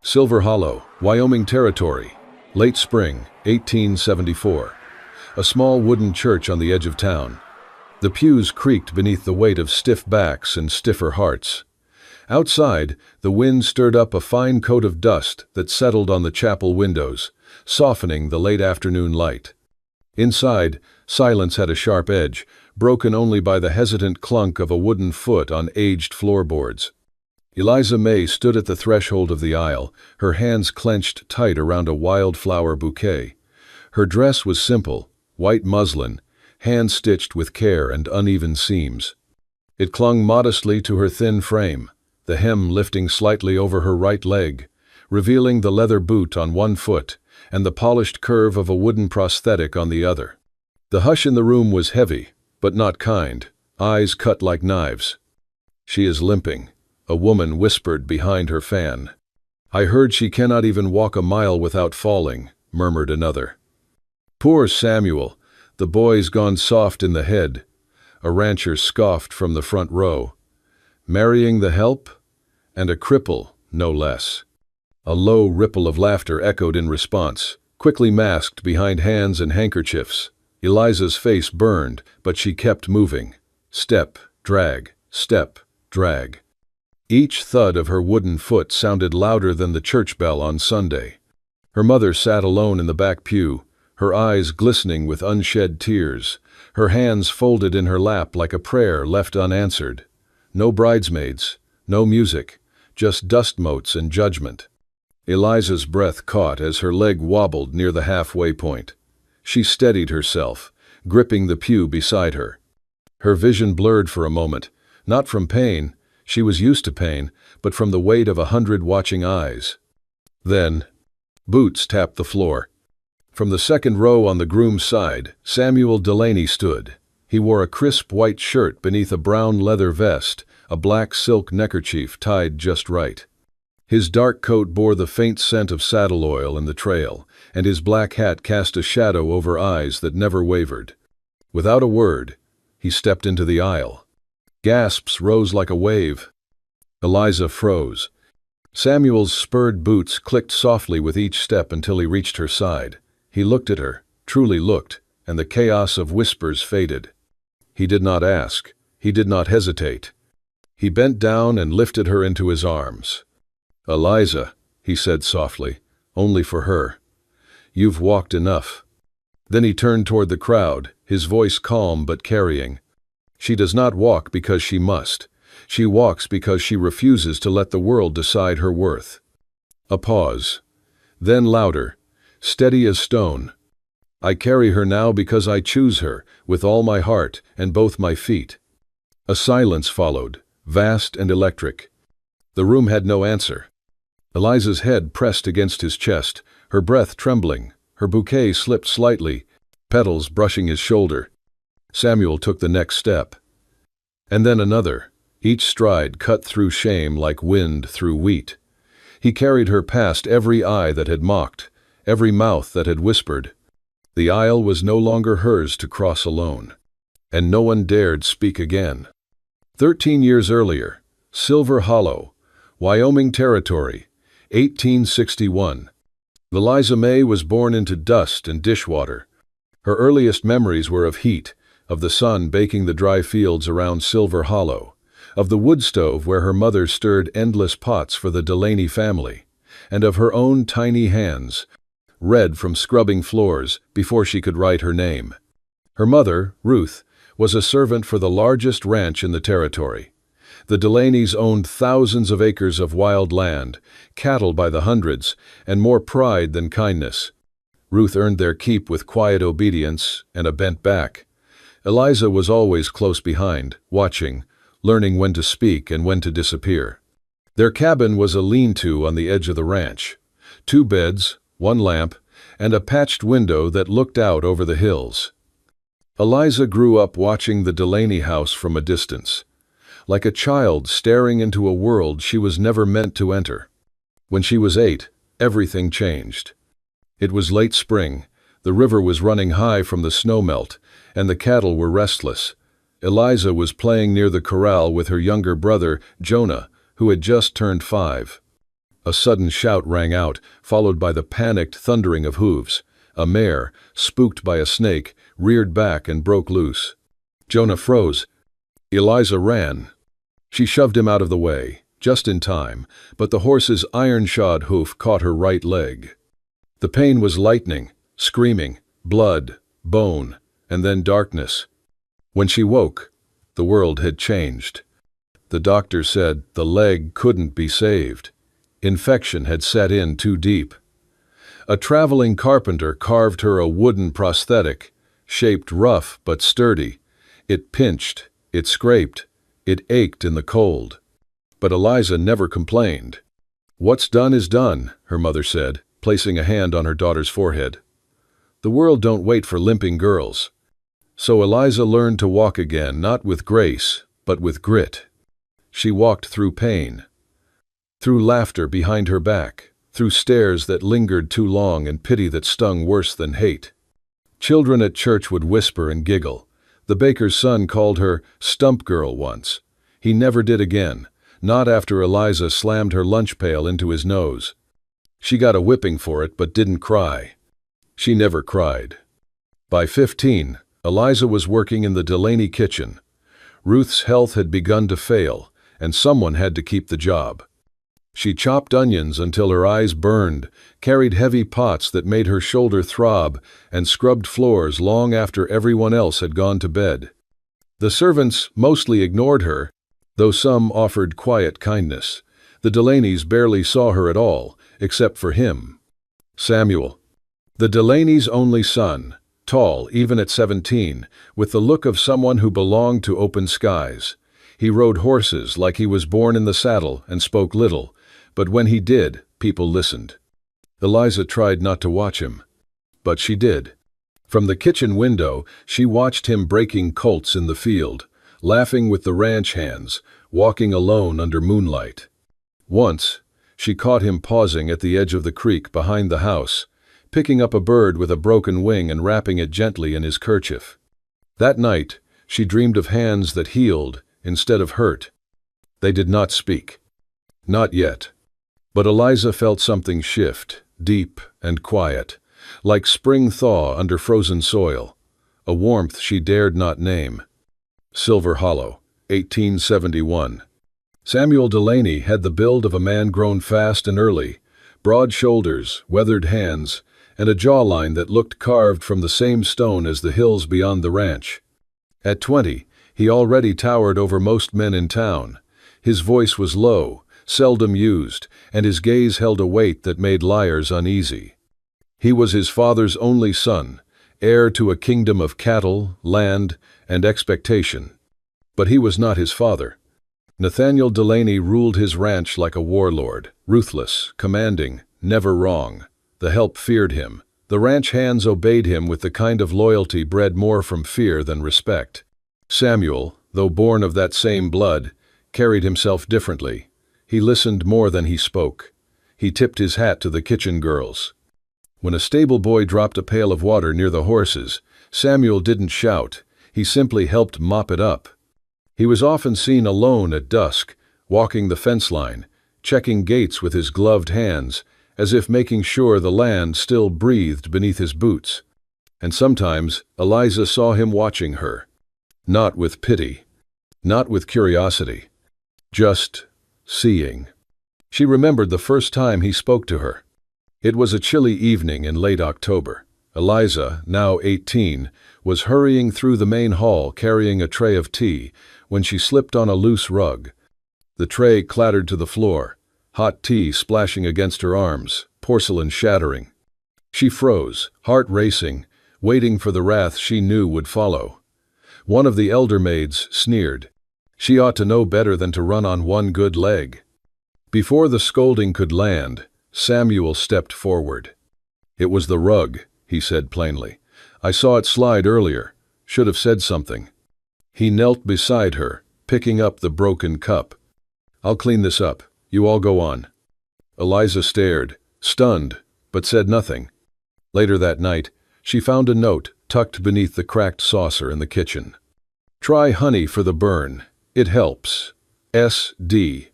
Silver Hollow, Wyoming Territory, late spring, 1874. A small wooden church on the edge of town. The pews creaked beneath the weight of stiff backs and stiffer hearts. Outside, the wind stirred up a fine coat of dust that settled on the chapel windows, softening the late afternoon light. Inside, silence had a sharp edge, broken only by the hesitant clunk of a wooden foot on aged floorboards. Eliza May stood at the threshold of the aisle, her hands clenched tight around a wildflower bouquet. Her dress was simple, white muslin, hand-stitched with care and uneven seams. It clung modestly to her thin frame, the hem lifting slightly over her right leg, revealing the leather boot on one foot and the polished curve of a wooden prosthetic on the other. The hush in the room was heavy, but not kind, eyes cut like knives. "She is limping," a woman whispered behind her fan. "I heard she cannot even walk a mile without falling," murmured another. "Poor Samuel, the boy's gone soft in the head," a rancher scoffed from the front row. "Marrying the help? And a cripple, no less." A low ripple of laughter echoed in response, quickly masked behind hands and handkerchiefs. Eliza's face burned, but she kept moving. Step, drag, step, drag. Each thud of her wooden foot sounded louder than the church bell on Sunday. Her mother sat alone in the back pew, her eyes glistening with unshed tears, her hands folded in her lap like a prayer left unanswered. No bridesmaids, no music, just dust motes and judgment. Eliza's breath caught as her leg wobbled near the halfway point. She steadied herself, gripping the pew beside her. Her vision blurred for a moment, not from pain, she was used to pain, but from the weight of 100 watching eyes. Then, boots tapped the floor. From the second row on the groom's side, Samuel Delaney stood. He wore a crisp white shirt beneath a brown leather vest, a black silk neckerchief tied just right. His dark coat bore the faint scent of saddle oil and the trail, and his black hat cast a shadow over eyes that never wavered. Without a word, he stepped into the aisle. Gasps rose like a wave. Eliza froze. Samuel's spurred boots clicked softly with each step until he reached her side. He looked at her, truly looked, and the chaos of whispers faded. He did not ask. He did not hesitate. He bent down and lifted her into his arms. "Eliza," he said softly, "only for her. You've walked enough." Then he turned toward the crowd, his voice calm but carrying. "She does not walk because she must. She walks because she refuses to let the world decide her worth." A pause. Then louder, steady as stone. "I carry her now because I choose her, with all my heart and both my feet." A silence followed, vast and electric. The room had no answer. Eliza's head pressed against his chest, her breath trembling, her bouquet slipped slightly, petals brushing his shoulder. Samuel took the next step. And then another, each stride cut through shame like wind through wheat. He carried her past every eye that had mocked, every mouth that had whispered. The aisle was no longer hers to cross alone. And no one dared speak again. 13 years earlier, Silver Hollow, Wyoming Territory, 1861. Eliza May was born into dust and dishwater. Her earliest memories were of heat, of the sun baking the dry fields around Silver Hollow, of the wood stove where her mother stirred endless pots for the Delaney family, and of her own tiny hands, red from scrubbing floors before she could write her name. Her mother, Ruth, was a servant for the largest ranch in the territory. The Delaneys owned thousands of acres of wild land, cattle by the hundreds, and more pride than kindness. Ruth earned their keep with quiet obedience and a bent back. Eliza was always close behind, watching, learning when to speak and when to disappear. Their cabin was a lean-to on the edge of the ranch. 2 beds, 1 lamp, and a patched window that looked out over the hills. Eliza grew up watching the Delaney house from a distance, like a child staring into a world she was never meant to enter. When she was 8, everything changed. It was late spring, the river was running high from the snowmelt, and the cattle were restless. Eliza was playing near the corral with her younger brother, Jonah, who had just turned 5. A sudden shout rang out, followed by the panicked thundering of hooves. A mare, spooked by a snake, reared back and broke loose. Jonah froze. Eliza ran. She shoved him out of the way, just in time, but the horse's iron-shod hoof caught her right leg. The pain was lightning, screaming, blood, bone, and then darkness. When she woke, the world had changed. The doctor said the leg couldn't be saved. Infection had set in too deep. A traveling carpenter carved her a wooden prosthetic, shaped rough but sturdy. It pinched, it scraped, it ached in the cold. But Eliza never complained. "What's done is done," her mother said, placing a hand on her daughter's forehead. "The world don't wait for limping girls." So Eliza learned to walk again, not with grace, but with grit. She walked through pain, through laughter behind her back, through stares that lingered too long and pity that stung worse than hate. Children at church would whisper and giggle. The baker's son called her "stump girl" once. He never did again, not after Eliza slammed her lunch pail into his nose. She got a whipping for it but didn't cry. She never cried. By 15, Eliza was working in the Delaney kitchen. Ruth's health had begun to fail, and someone had to keep the job. She chopped onions until her eyes burned, carried heavy pots that made her shoulder throb, and scrubbed floors long after everyone else had gone to bed. The servants mostly ignored her, though some offered quiet kindness. The Delaneys barely saw her at all, except for him. Samuel, the Delaneys' only son, tall even at 17, with the look of someone who belonged to open skies. He rode horses like he was born in the saddle and spoke little, but when he did, people listened. Eliza tried not to watch him, but she did. From the kitchen window, she watched him breaking colts in the field, laughing with the ranch hands, walking alone under moonlight. Once, she caught him pausing at the edge of the creek behind the house, picking up a bird with a broken wing and wrapping it gently in his kerchief. That night, she dreamed of hands that healed instead of hurt. They did not speak. Not yet. But Eliza felt something shift, deep and quiet, like spring thaw under frozen soil, a warmth she dared not name. Silver Hollow, 1871. Samuel Delaney had the build of a man grown fast and early, broad shoulders, weathered hands, and a jawline that looked carved from the same stone as the hills beyond the ranch. At 20, he already towered over most men in town. His voice was low, seldom used, and his gaze held a weight that made liars uneasy. He was his father's only son, heir to a kingdom of cattle, land, and expectation. But he was not his father. Nathaniel Delaney ruled his ranch like a warlord, ruthless, commanding, never wrong. The help feared him. The ranch hands obeyed him with the kind of loyalty bred more from fear than respect. Samuel, though born of that same blood, carried himself differently. He listened more than he spoke. He tipped his hat to the kitchen girls. When a stable boy dropped a pail of water near the horses, Samuel didn't shout. He simply helped mop it up. He was often seen alone at dusk, walking the fence line, checking gates with his gloved hands, as if making sure the land still breathed beneath his boots. And sometimes Eliza saw him watching her. Not with pity, not with curiosity, just seeing. She remembered the first time he spoke to her. It was a chilly evening in late October. Eliza, now 18, was hurrying through the main hall carrying a tray of tea when she slipped on a loose rug. The tray clattered to the floor, hot tea splashing against her arms, porcelain shattering. She froze, heart racing, waiting for the wrath she knew would follow. One of the elder maids sneered. She ought to know better than to run on one good leg. Before the scolding could land, Samuel stepped forward. "It was the rug," he said plainly. "I saw it slide earlier. Should have said something." He knelt beside her, picking up the broken cup. "I'll clean this up. You all go on." Eliza stared, stunned, but said nothing. Later that night, she found a note tucked beneath the cracked saucer in the kitchen. "Try honey for the burn. It helps. S.D."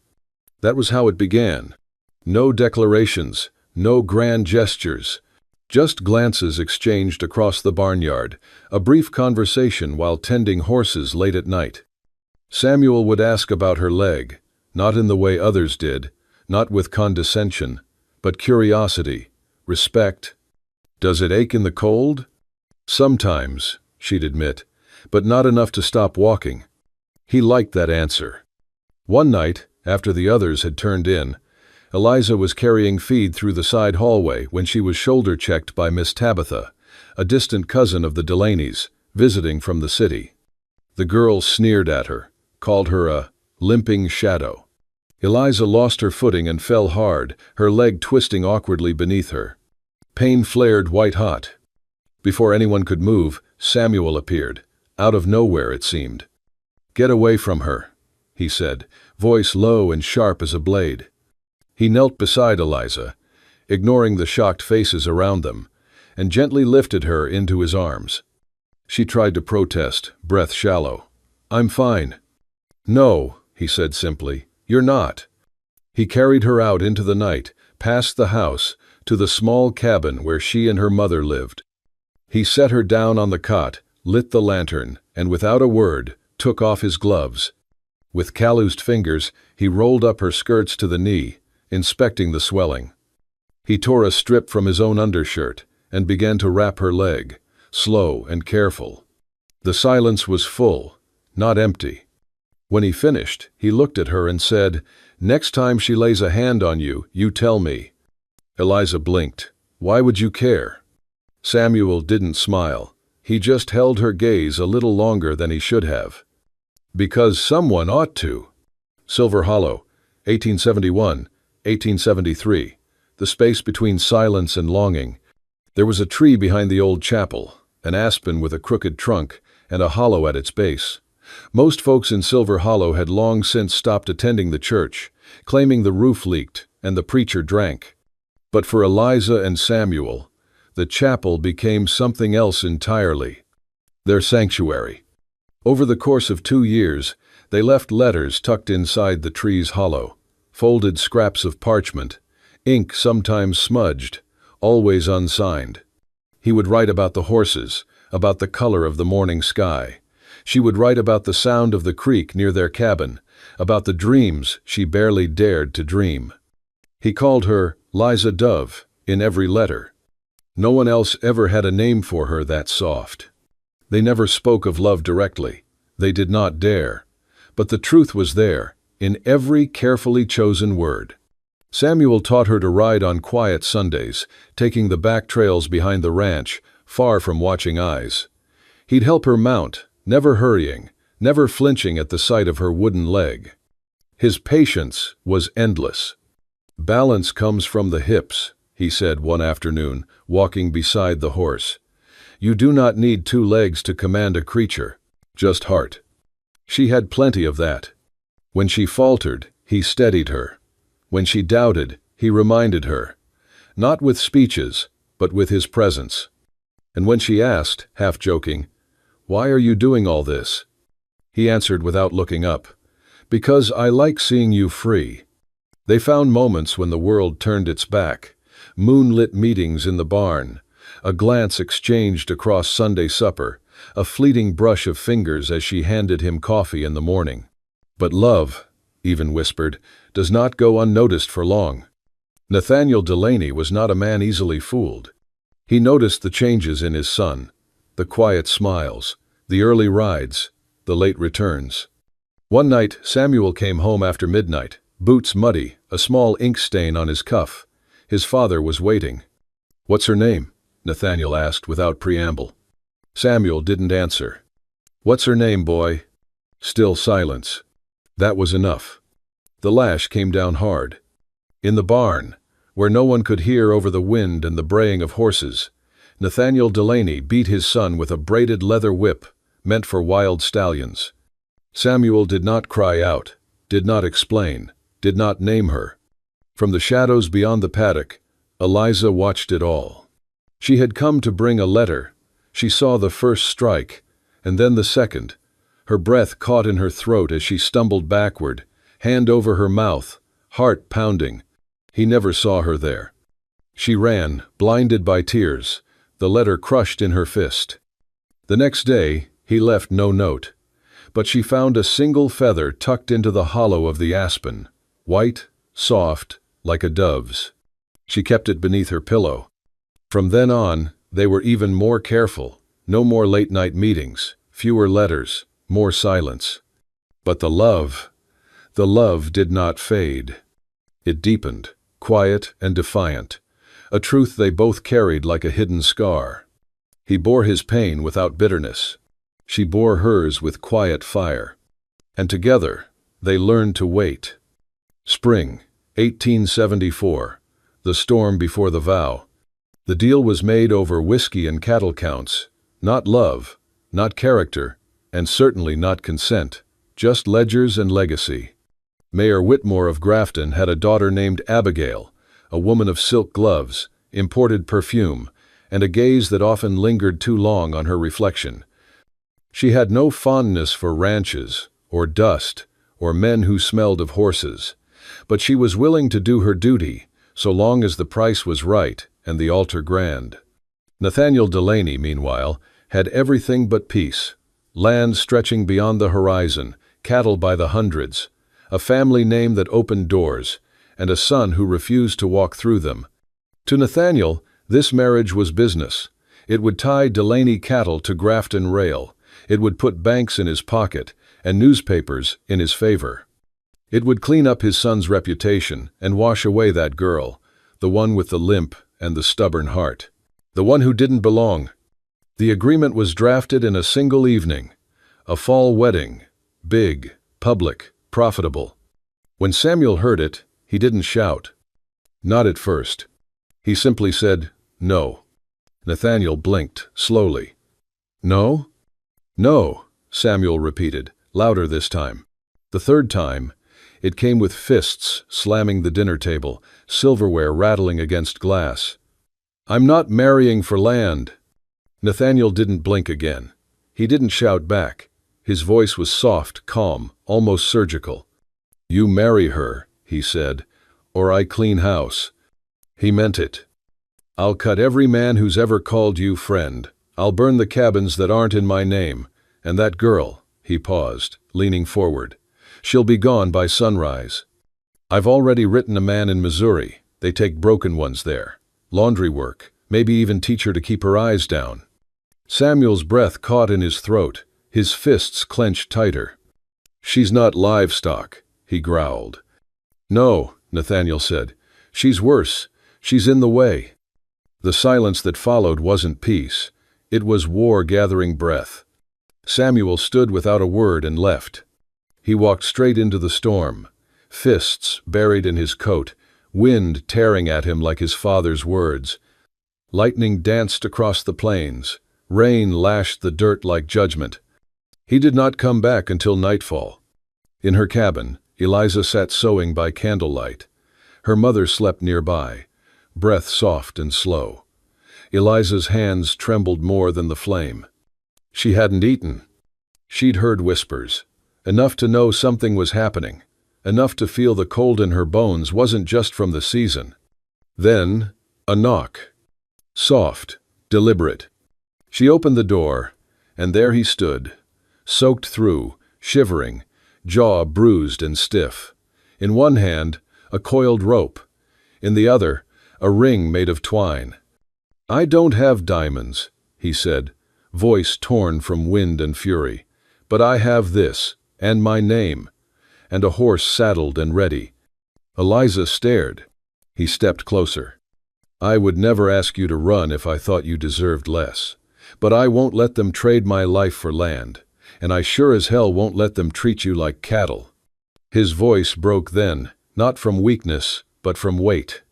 That was how it began. No declarations, no grand gestures. Just glances exchanged across the barnyard, a brief conversation while tending horses late at night. Samuel would ask about her leg, not in the way others did, not with condescension, but curiosity, respect. "Does it ache in the cold?" "Sometimes," she'd admit, "but not enough to stop walking." He liked that answer. One night, after the others had turned in, Eliza was carrying feed through the side hallway when she was shoulder-checked by Miss Tabitha, a distant cousin of the Delaney's, visiting from the city. The girl sneered at her, called her a limping shadow. Eliza lost her footing and fell hard, her leg twisting awkwardly beneath her. Pain flared white-hot. Before anyone could move, Samuel appeared, out of nowhere it seemed. "Get away from her," he said, voice low and sharp as a blade. He knelt beside Eliza, ignoring the shocked faces around them, and gently lifted her into his arms. She tried to protest, breath shallow. "I'm fine." "No," he said simply, "you're not." He carried her out into the night, past the house, to the small cabin where she and her mother lived. He set her down on the cot, lit the lantern, and without a word, took off his gloves. With calloused fingers, he rolled up her skirts to the knee, inspecting the swelling. He tore a strip from his own undershirt and began to wrap her leg, slow and careful. The silence was full, not empty. When he finished, he looked at her and said, "Next time she lays a hand on you, you tell me." Eliza blinked. "Why would you care?" Samuel didn't smile. He just held her gaze a little longer than he should have. "Because someone ought to." Silver Hollow, 1871, 1873. The space between silence and longing. There was a tree behind the old chapel, an aspen with a crooked trunk and a hollow at its base. Most folks in Silver Hollow had long since stopped attending the church, claiming the roof leaked and the preacher drank. But for Eliza and Samuel, the chapel became something else entirely. Their sanctuary. Over the course of 2 years, they left letters tucked inside the tree's hollow, folded scraps of parchment, ink sometimes smudged, always unsigned. He would write about the horses, about the color of the morning sky. She would write about the sound of the creek near their cabin, about the dreams she barely dared to dream. He called her Liza Dove in every letter. No one else ever had a name for her that soft. They never spoke of love directly. They did not dare. But the truth was there, in every carefully chosen word. Samuel taught her to ride on quiet Sundays, taking the back trails behind the ranch, far from watching eyes. He'd help her mount, never hurrying, never flinching at the sight of her wooden leg. His patience was endless. "Balance comes from the hips," he said one afternoon, walking beside the horse. "You do not need 2 legs to command a creature, just heart." She had plenty of that. When she faltered, he steadied her. When she doubted, he reminded her, not with speeches, but with his presence. And when she asked, half joking, "Why are you doing all this?" he answered without looking up, "Because I like seeing you free." They found moments when the world turned its back, moonlit meetings in the barn, a glance exchanged across Sunday supper, a fleeting brush of fingers as she handed him coffee in the morning. But love, even whispered, does not go unnoticed for long. Nathaniel Delaney was not a man easily fooled. He noticed the changes in his son, the quiet smiles, the early rides, the late returns. One night, Samuel came home after midnight, boots muddy, a small ink stain on his cuff. His father was waiting. "What's her name?" Nathaniel asked without preamble. Samuel didn't answer. "What's her name, boy?" Still silence. That was enough. The lash came down hard. In the barn, where no one could hear over the wind and the braying of horses, Nathaniel Delaney beat his son with a braided leather whip meant for wild stallions. Samuel did not cry out, did not explain, did not name her. From the shadows beyond the paddock, Eliza watched it all. She had come to bring a letter. She saw the first strike, and then the second. Her breath caught in her throat as she stumbled backward, hand over her mouth, heart pounding. He never saw her there. She ran, blinded by tears, the letter crushed in her fist. The next day, he left no note, but she found a single feather tucked into the hollow of the aspen, white, soft, like a dove's. She kept it beneath her pillow. From then on, they were even more careful. No more late-night meetings, fewer letters, more silence. But the love did not fade. It deepened, quiet and defiant, a truth they both carried like a hidden scar. He bore his pain without bitterness. She bore hers with quiet fire. And together, they learned to wait. Spring, 1874, the storm before the vow. The deal was made over whiskey and cattle counts, not love, not character, and certainly not consent, just ledgers and legacy. Mayor Whitmore of Grafton had a daughter named Abigail, a woman of silk gloves, imported perfume, and a gaze that often lingered too long on her reflection. She had no fondness for ranches, or dust, or men who smelled of horses, but she was willing to do her duty, so long as the price was right and the altar grand. Nathaniel Delaney, meanwhile, had everything but peace. Land stretching beyond the horizon, cattle by the hundreds, a family name that opened doors, and a son who refused to walk through them. To Nathaniel, this marriage was business. It would tie Delaney cattle to Grafton rail. It would put banks in his pocket and newspapers in his favor. It would clean up his son's reputation and wash away that girl, the one with the limp and the stubborn heart, the one who didn't belong. The agreement was drafted in a single evening, a fall wedding, big, public, profitable. When Samuel heard it, he didn't shout. Not at first. He simply said, "No." Nathaniel blinked, slowly. "No?" "No," Samuel repeated, louder this time. The third time, it came with fists slamming the dinner table, silverware rattling against glass. "I'm not marrying for land." Nathaniel didn't blink again. He didn't shout back. His voice was soft, calm, almost surgical. "You marry her," he said, "or I clean house." He meant it. "I'll cut every man who's ever called you friend. I'll burn the cabins that aren't in my name. And that girl," he paused, leaning forward, "she'll be gone by sunrise. I've already written a man in Missouri. They take broken ones there. Laundry work, maybe even teach her to keep her eyes down." Samuel's breath caught in his throat, his fists clenched tighter. "She's not livestock," he growled. "No," Nathaniel said. "She's worse. She's in the way." The silence that followed wasn't peace. It was war gathering breath. Samuel stood without a word and left. He walked straight into the storm, fists buried in his coat, wind tearing at him like his father's words. Lightning danced across the plains. Rain lashed the dirt like judgment. He did not come back until nightfall. In her cabin, Eliza sat sewing by candlelight. Her mother slept nearby, breath soft and slow. Eliza's hands trembled more than the flame. She hadn't eaten. She'd heard whispers, enough to know something was happening, enough to feel the cold in her bones wasn't just from the season. Then, a knock. Soft, deliberate. She opened the door, and there he stood, soaked through, shivering, jaw bruised and stiff. In one hand, a coiled rope. In the other, a ring made of twine. "I don't have diamonds," he said, voice torn from wind and fury. "But I have this, and my name," and a horse saddled and ready. Eliza stared. He stepped closer. "I would never ask you to run if I thought you deserved less. But I won't let them trade my life for land, and I sure as hell won't let them treat you like cattle." His voice broke then, not from weakness, but from weight.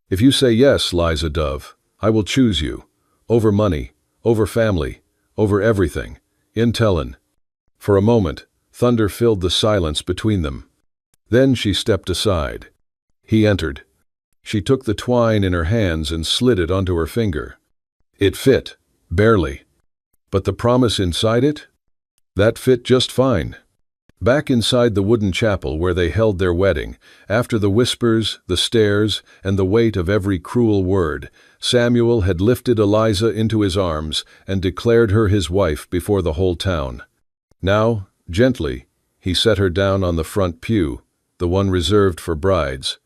"If you say yes, Liza Dove, I will choose you. Over money, over family, over everything. In tellin'." For a moment, thunder filled the silence between them. Then she stepped aside. He entered. She took the twine in her hands and slid it onto her finger. It fit, barely. But the promise inside it? That fit just fine. Back inside the wooden chapel where they held their wedding, after the whispers, the stares, and the weight of every cruel word, Samuel had lifted Eliza into his arms and declared her his wife before the whole town. Now, gently, he set her down on the front pew, the one reserved for brides,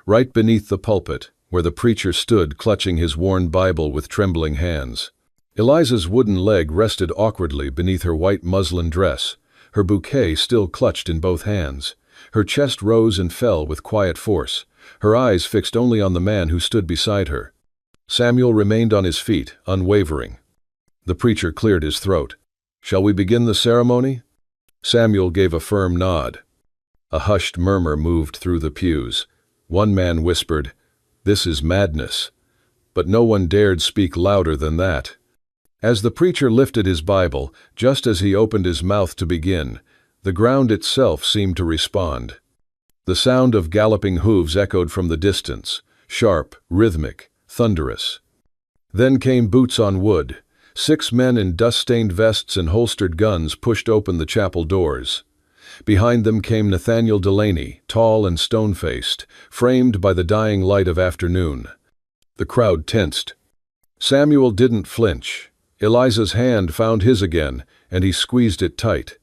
right beneath the pulpit, where the preacher stood clutching his worn Bible with trembling hands. Eliza's wooden leg rested awkwardly beneath her white muslin dress, her bouquet still clutched in both hands. Her chest rose and fell with quiet force, her eyes fixed only on the man who stood beside her. Samuel remained on his feet, unwavering. The preacher cleared his throat. "Shall we begin the ceremony?" Samuel gave a firm nod. A hushed murmur moved through the pews. One man whispered, "This is madness." But no one dared speak louder than that. As the preacher lifted his Bible, just as he opened his mouth to begin, the ground itself seemed to respond. The sound of galloping hooves echoed from the distance, sharp, rhythmic, thunderous. Then came boots on wood. 6 men in dust-stained vests and holstered guns pushed open the chapel doors. Behind them came Nathaniel Delaney, tall and stone-faced, framed by the dying light of afternoon. The crowd tensed. Samuel didn't flinch. Eliza's hand found his again, and he squeezed it tight.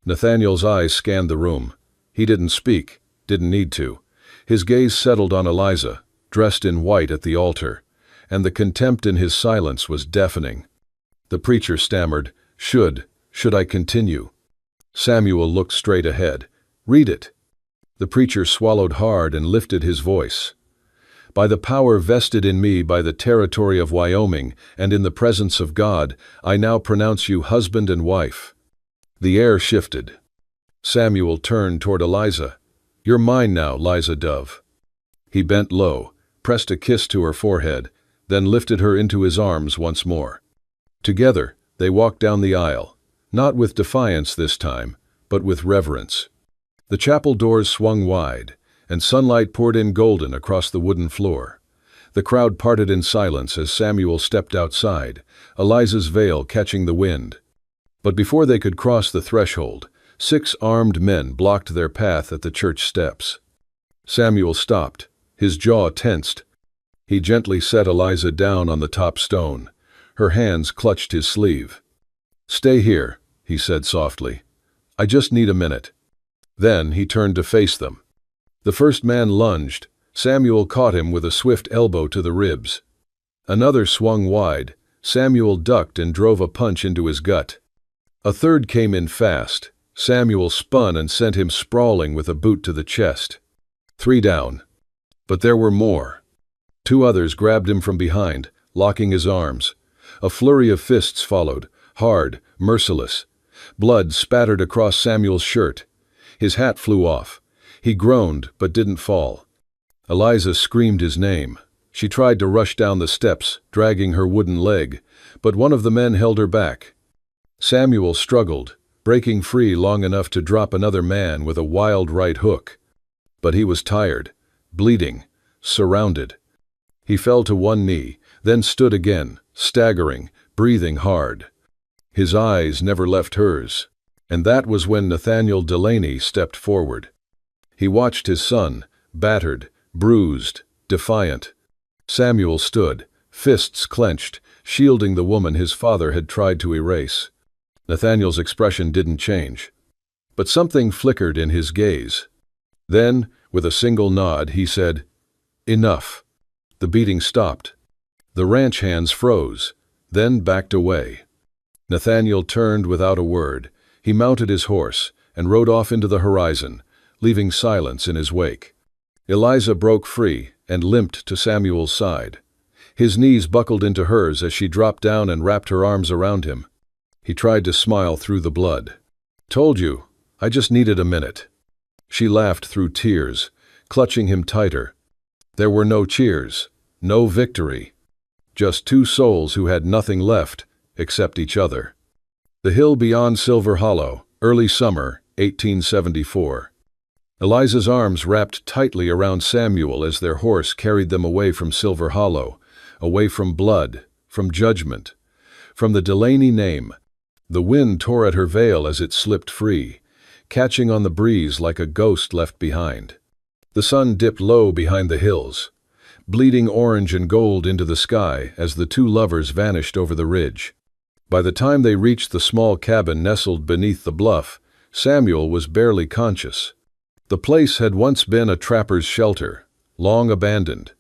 Nathaniel's eyes scanned the room. He didn't speak, didn't need to. His gaze settled on Eliza, dressed in white at the altar, and the contempt in his silence was deafening. The preacher stammered, Should I continue?" Samuel looked straight ahead. "Read it." The preacher swallowed hard and lifted his voice. "By the power vested in me by the territory of Wyoming, and in the presence of God, I now pronounce you husband and wife." The air shifted. Samuel turned toward Eliza. "You're mine now, Liza Dove." He bent low, pressed a kiss to her forehead, then lifted her into his arms once more. Together, they walked down the aisle, not with defiance this time, but with reverence. The chapel doors swung wide, and sunlight poured in golden across the wooden floor. The crowd parted in silence as Samuel stepped outside, Eliza's veil catching the wind. But before they could cross the threshold, 6 armed men blocked their path at the church steps. Samuel stopped, his jaw tensed. He gently set Eliza down on the top stone. Her hands clutched his sleeve. "Stay here," he said softly. "I just need a minute." Then he turned to face them. The first man lunged. Samuel caught him with a swift elbow to the ribs. Another swung wide. Samuel ducked and drove a punch into his gut. A third came in fast. Samuel spun and sent him sprawling with a boot to the chest. 3 down. But there were more. 2 others grabbed him from behind, locking his arms. A flurry of fists followed, hard, merciless. Blood spattered across Samuel's shirt. His hat flew off. He groaned, but didn't fall. Eliza screamed his name. She tried to rush down the steps, dragging her wooden leg, but one of the men held her back. Samuel struggled, breaking free long enough to drop another man with a wild right hook. But he was tired, bleeding, surrounded. He fell to one knee, then stood again, staggering, breathing hard. His eyes never left hers, and that was when Nathaniel Delaney stepped forward. He watched his son, battered, bruised, defiant. Samuel stood, fists clenched, shielding the woman his father had tried to erase. Nathaniel's expression didn't change, but something flickered in his gaze. Then, with a single nod, he said, "Enough." The beating stopped. The ranch hands froze, then backed away. Nathaniel turned without a word. He mounted his horse and rode off into the horizon, leaving silence in his wake. Eliza broke free and limped to Samuel's side. His knees buckled into hers as she dropped down and wrapped her arms around him. He tried to smile through the blood. "Told you, I just needed a minute." She laughed through tears, clutching him tighter. There were no cheers, no victory. Just 2 souls who had nothing left except each other. The hill beyond Silver Hollow, early summer, 1874. Eliza's arms wrapped tightly around Samuel as their horse carried them away from Silver Hollow, away from blood, from judgment, from the Delaney name. The wind tore at her veil as it slipped free, catching on the breeze like a ghost left behind. The sun dipped low behind the hills, bleeding orange and gold into the sky as the two lovers vanished over the ridge. By the time they reached the small cabin nestled beneath the bluff, Samuel was barely conscious. The place had once been a trapper's shelter, long abandoned.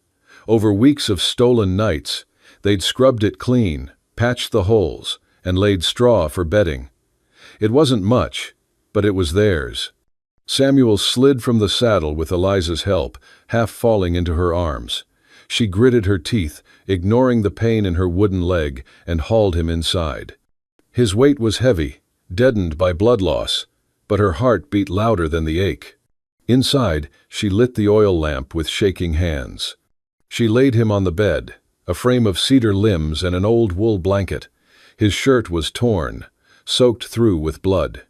Over weeks of stolen nights, they'd scrubbed it clean, patched the holes, and laid straw for bedding. It wasn't much, but it was theirs. Samuel slid from the saddle with Eliza's help, half falling into her arms. She gritted her teeth, ignoring the pain in her wooden leg, and hauled him inside. His weight was heavy, deadened by blood loss, but her heart beat louder than the ache. Inside, she lit the oil lamp with shaking hands. She laid him on the bed, a frame of cedar limbs and an old wool blanket. His shirt was torn, soaked through with blood.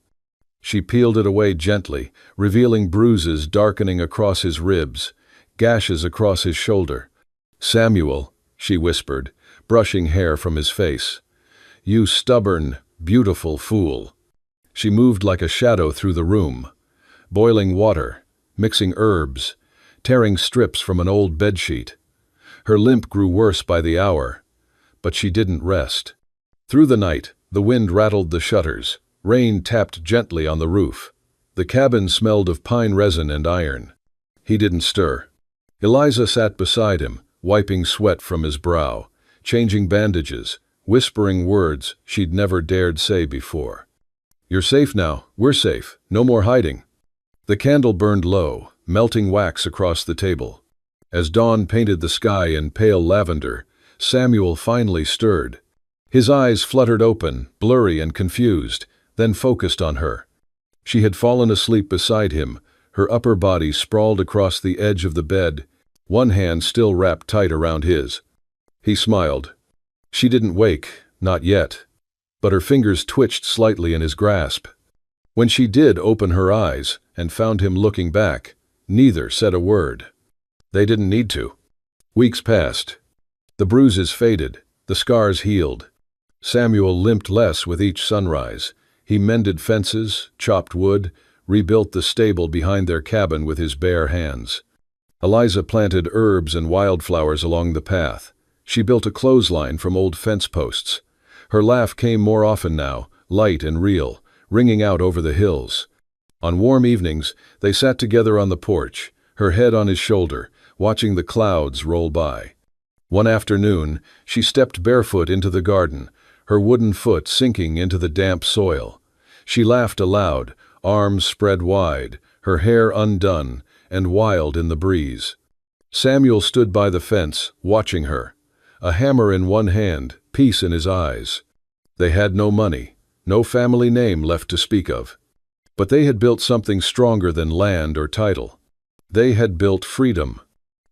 She peeled it away gently, revealing bruises darkening across his ribs, gashes across his shoulder. "Samuel," she whispered, brushing hair from his face. "You stubborn, beautiful fool." She moved like a shadow through the room, boiling water, mixing herbs, tearing strips from an old bedsheet. Her limp grew worse by the hour, but she didn't rest. Through the night, the wind rattled the shutters, rain tapped gently on the roof. The cabin smelled of pine resin and iron. He didn't stir. Eliza sat beside him, wiping sweat from his brow, changing bandages, whispering words she'd never dared say before. "You're safe now, we're safe, no more hiding." The candle burned low, melting wax across the table. As dawn painted the sky in pale lavender, Samuel finally stirred. His eyes fluttered open, blurry and confused, then focused on her. She had fallen asleep beside him, her upper body sprawled across the edge of the bed, one hand still wrapped tight around his. He smiled. She didn't wake, not yet, but her fingers twitched slightly in his grasp. When she did open her eyes and found him looking back, neither said a word. They didn't need to. Weeks passed. The bruises faded, the scars healed. Samuel limped less with each sunrise. He mended fences, chopped wood, rebuilt the stable behind their cabin with his bare hands. Eliza planted herbs and wildflowers along the path. She built a clothesline from old fence posts. Her laugh came more often now, light and real, ringing out over the hills. On warm evenings, they sat together on the porch, her head on his shoulder, watching the clouds roll by. One afternoon, she stepped barefoot into the garden, her wooden foot sinking into the damp soil. She laughed aloud, arms spread wide, her hair undone and wild in the breeze. Samuel stood by the fence, watching her, a hammer in one hand, peace in his eyes. They had no money, no family name left to speak of. But they had built something stronger than land or title. They had built freedom.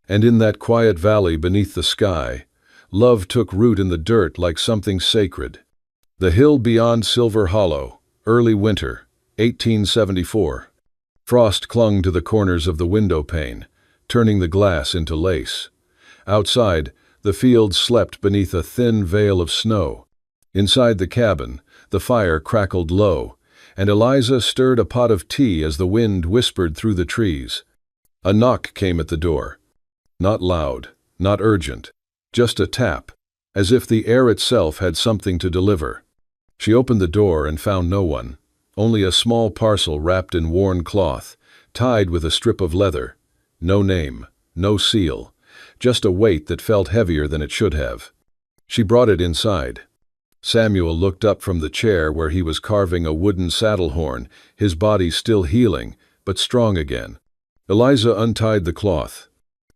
And in that quiet valley beneath the sky, love took root in the dirt like something sacred. The hill beyond Silver Hollow, early winter, 1874. Frost clung to the corners of the window pane, turning the glass into lace. Outside, the fields slept beneath a thin veil of snow. Inside the cabin, the fire crackled low, and Eliza stirred a pot of tea as the wind whispered through the trees. A knock came at the door. Not loud, not urgent, just a tap, as if the air itself had something to deliver. She opened the door and found no one, only a small parcel wrapped in worn cloth, tied with a strip of leather. No name, no seal, just a weight that felt heavier than it should have. She brought it inside. Samuel looked up from the chair where he was carving a wooden saddle horn, his body still healing, but strong again. Eliza untied the cloth.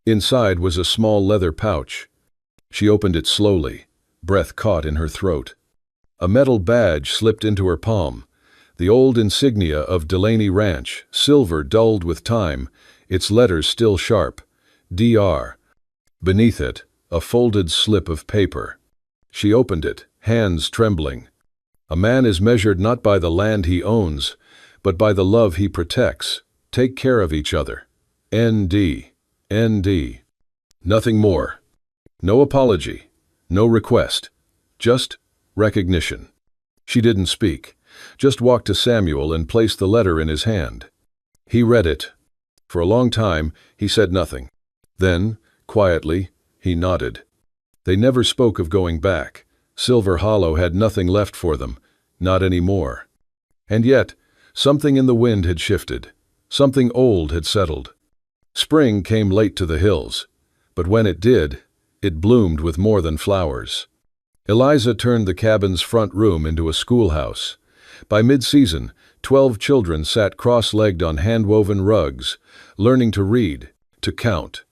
Inside was a small leather pouch. She opened it slowly, breath caught in her throat. A metal badge slipped into her palm, the old insignia of Delaney Ranch, silver dulled with time, its letters still sharp, DR. Beneath it, a folded slip of paper. She opened it, hands trembling. A man is measured not by the land he owns, but by the love he protects. Take care of each other. N.D. N.D. Nothing more. No apology. No request. Just recognition. She didn't speak. just walked to Samuel and placed the letter in his hand. He read it. For a long time, he said nothing. Then, quietly, he nodded. They never spoke of going back. Silver Hollow had nothing left for them, not anymore. And yet, something in the wind had shifted. Something old had settled. Spring came late to the hills, but when it did, it bloomed with more than flowers. Eliza turned the cabin's front room into a schoolhouse. By mid-season, 12 children sat cross-legged on hand-woven rugs, learning to read, to count,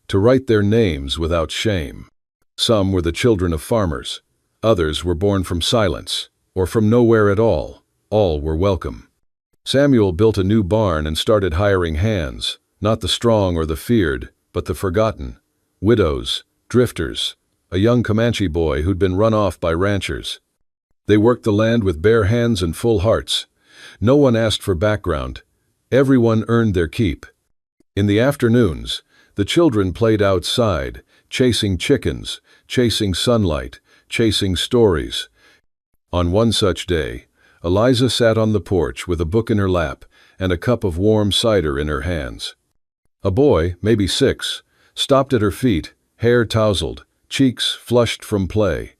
to write their names without shame. Some were the children of farmers. Others were born from silence, or from nowhere at all. All were welcome. Samuel built a new barn and started hiring hands, not the strong or the feared, but the forgotten. Widows, drifters, a young Comanche boy who'd been run off by ranchers. They worked the land with bare hands and full hearts. No one asked for background. Everyone earned their keep. In the afternoons, the children played outside, chasing chickens, chasing sunlight, chasing stories. On one such day, Eliza sat on the porch with a book in her lap and a cup of warm cider in her hands. A boy, maybe 6, stopped at her feet, hair tousled, cheeks flushed from play.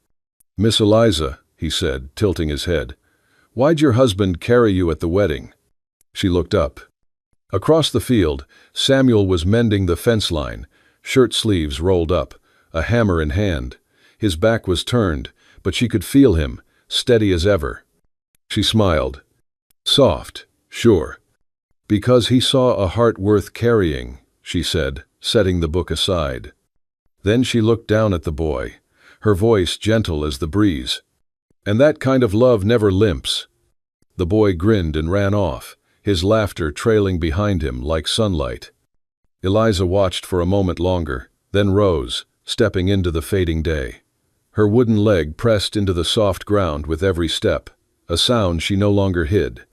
"Miss Eliza," he said, tilting his head, "why'd your husband carry you at the wedding?" She looked up. Across the field, Samuel was mending the fence line, shirt sleeves rolled up, a hammer in hand. His back was turned, but she could feel him, steady as ever. She smiled. "Soft, sure. Because he saw a heart worth carrying," she said, setting the book aside. Then she looked down at the boy, her voice gentle as the breeze. "And that kind of love never limps." The boy grinned and ran off, his laughter trailing behind him like sunlight. Eliza watched for a moment longer, then rose, stepping into the fading day. Her wooden leg pressed into the soft ground with every step, a sound she no longer hid.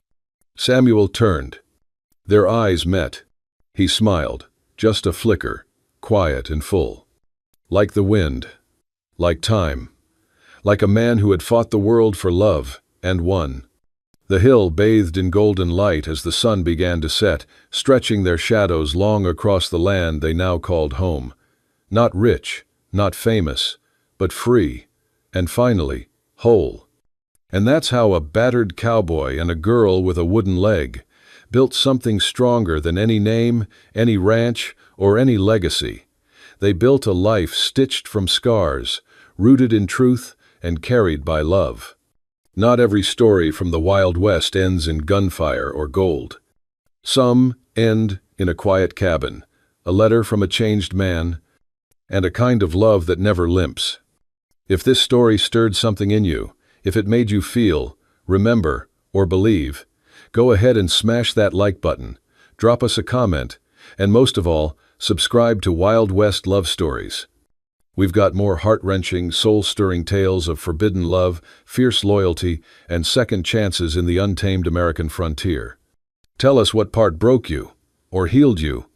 Samuel turned. Their eyes met. He smiled, just a flicker, quiet and full. Like the wind, like time, like a man who had fought the world for love and won. The hill bathed in golden light as the sun began to set, stretching their shadows long across the land they now called home. Not rich, not famous, but free, and finally, whole. And that's how a battered cowboy and a girl with a wooden leg built something stronger than any name, any ranch, or any legacy. They built a life stitched from scars, rooted in truth and carried by love. Not every story from the Wild West ends in gunfire or gold. Some end in a quiet cabin, a letter from a changed man, and a kind of love that never limps. If this story stirred something in you, if it made you feel, remember, or believe, go ahead and smash that like button, drop us a comment, and most of all, subscribe to Wild West Love Stories. We've got more heart-wrenching, soul-stirring tales of forbidden love, fierce loyalty, and second chances in the untamed American frontier. Tell us what part broke you, or healed you.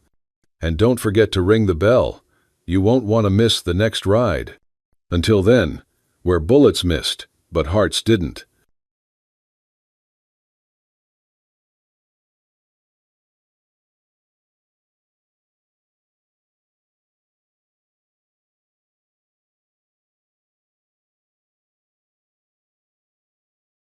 And don't forget to ring the bell. You won't want to miss the next ride. Until then, where bullets missed, but hearts didn't.